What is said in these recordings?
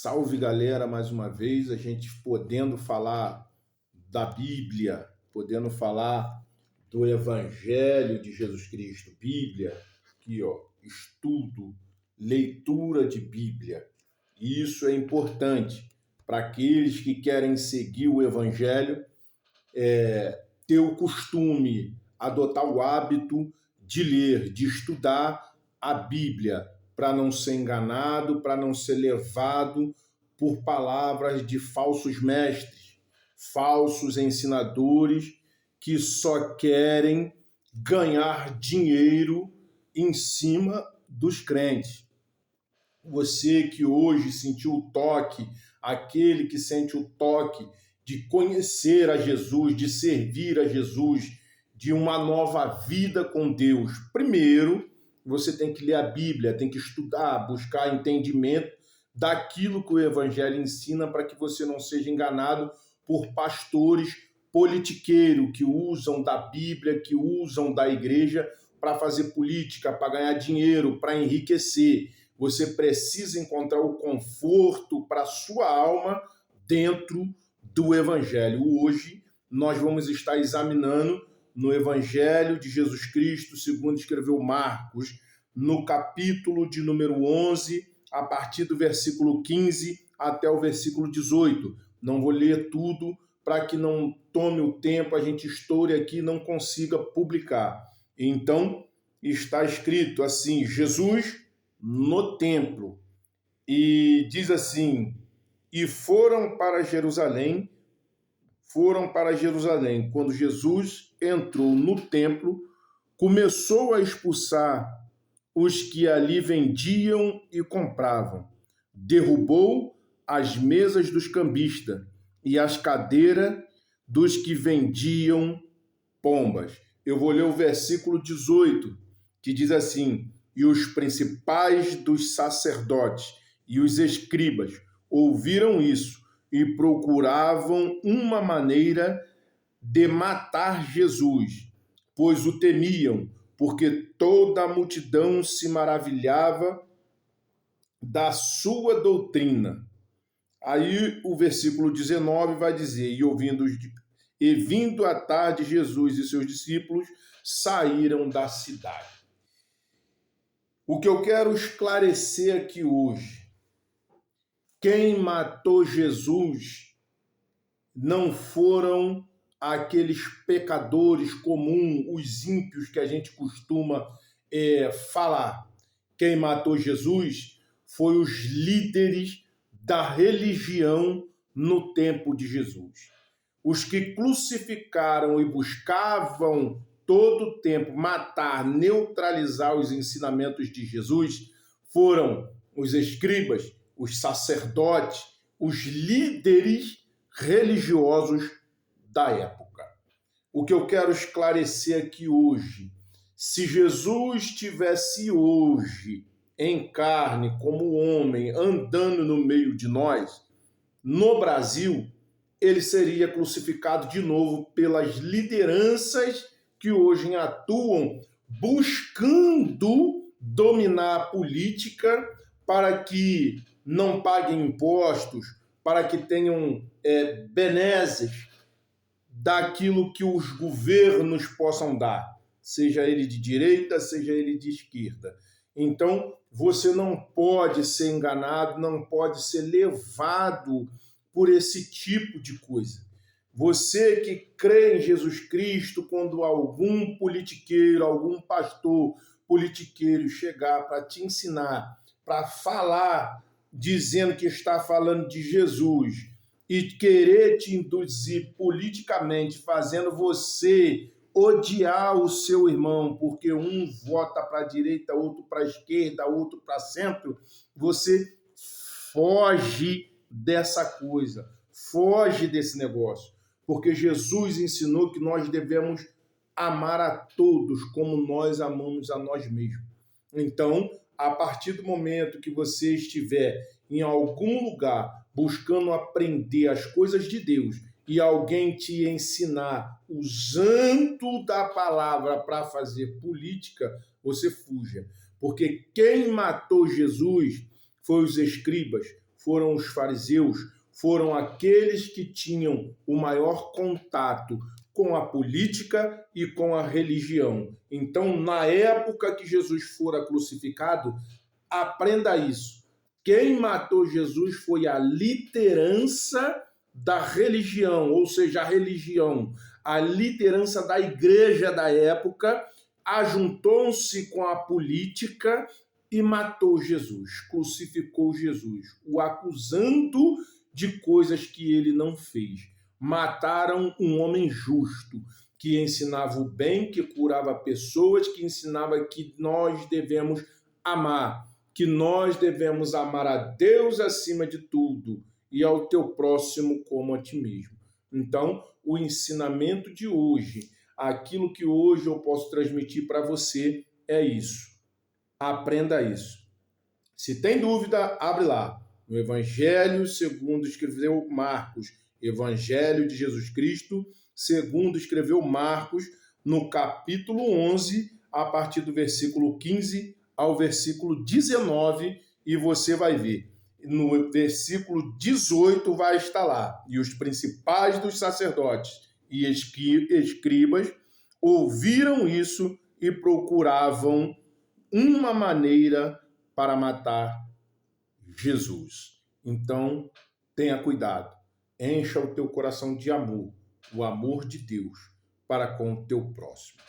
Salve, galera, mais uma vez, a gente podendo falar da Bíblia, podendo falar do Evangelho de Jesus Cristo. Bíblia, aqui ó, estudo, leitura de Bíblia. Isso é importante para aqueles que querem seguir o Evangelho, ter o costume, adotar o hábito de ler, de estudar a Bíblia, para não ser enganado, para não ser levado por palavras de falsos mestres, falsos ensinadores que só querem ganhar dinheiro em cima dos crentes. Você que hoje sentiu o toque, aquele que sente o toque de conhecer a Jesus, de servir a Jesus, de uma nova vida com Deus. Primeiro, você tem que ler a Bíblia, tem que estudar, buscar entendimento daquilo que o Evangelho ensina para que você não seja enganado por pastores politiqueiros que usam da Bíblia, que usam da igreja para fazer política, para ganhar dinheiro, para enriquecer. Você precisa encontrar o conforto para a sua alma dentro do Evangelho. Hoje nós vamos estar examinando no Evangelho de Jesus Cristo, segundo escreveu Marcos, no capítulo de número 11, a partir do versículo 15 até o versículo 18. Não vou ler tudo para que não tome o tempo, a gente estoure aqui e não consiga publicar. Então, está escrito assim, Jesus no templo, e diz assim, e foram para Jerusalém. Quando Jesus entrou no templo, começou a expulsar os que ali vendiam e compravam. Derrubou as mesas dos cambistas e as cadeiras dos que vendiam pombas. Eu vou ler o versículo 18, que diz assim, e os principais dos sacerdotes e os escribas ouviram isso e procuravam uma maneira de matar Jesus, pois o temiam, porque toda a multidão se maravilhava da sua doutrina. Aí o versículo 19 vai dizer, e vindo à tarde Jesus e seus discípulos saíram da cidade. O que eu quero esclarecer aqui hoje, quem matou Jesus não foram aqueles pecadores comuns, os ímpios que a gente costuma falar. Quem matou Jesus foi os líderes da religião no tempo de Jesus. Os que crucificaram e buscavam todo o tempo matar, neutralizar os ensinamentos de Jesus foram os escribas, os sacerdotes, os líderes religiosos da época. O que eu quero esclarecer aqui hoje, se Jesus estivesse hoje em carne como homem, andando no meio de nós, no Brasil, ele seria crucificado de novo pelas lideranças que hoje atuam buscando dominar a política para que não paguem impostos, para que tenham benesses daquilo que os governos possam dar, seja ele de direita, seja ele de esquerda. Então, você não pode ser enganado, não pode ser levado por esse tipo de coisa. Você que crê em Jesus Cristo, quando algum politiqueiro, algum pastor politiqueiro chegar para te ensinar, para falar, dizendo que está falando de Jesus e querer te induzir politicamente, fazendo você odiar o seu irmão, porque um vota para a direita, outro para a esquerda, outro para centro, você foge dessa coisa, foge desse negócio. Porque Jesus ensinou que nós devemos amar a todos como nós amamos a nós mesmos. Então, a partir do momento que você estiver em algum lugar buscando aprender as coisas de Deus e alguém te ensinar usando da palavra para fazer política, você fuja. Porque quem matou Jesus foi os escribas, foram os fariseus, foram aqueles que tinham o maior contato com a política e com a religião. Então, na época que Jesus fora crucificado, aprenda isso. Quem matou Jesus foi a liderança da religião, ou seja, a religião, a liderança da igreja da época, ajuntou-se com a política e matou Jesus, crucificou Jesus, o acusando de coisas que ele não fez. Mataram um homem justo, que ensinava o bem, que curava pessoas, que ensinava que nós devemos amar, que nós devemos amar a Deus acima de tudo e ao teu próximo como a ti mesmo. Então, o ensinamento de hoje, aquilo que hoje eu posso transmitir para você é isso. Aprenda isso. Se tem dúvida, abre lá. No Evangelho segundo escreveu Marcos, Evangelho de Jesus Cristo, segundo escreveu Marcos, no capítulo 11, a partir do versículo 15 ao versículo 19, e você vai ver. No versículo 18 vai estar lá. E os principais dos sacerdotes e escribas ouviram isso e procuravam uma maneira para matar Jesus. Então, tenha cuidado. Encha o teu coração de amor, o amor de Deus para com o teu próximo.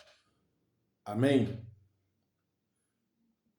Amém?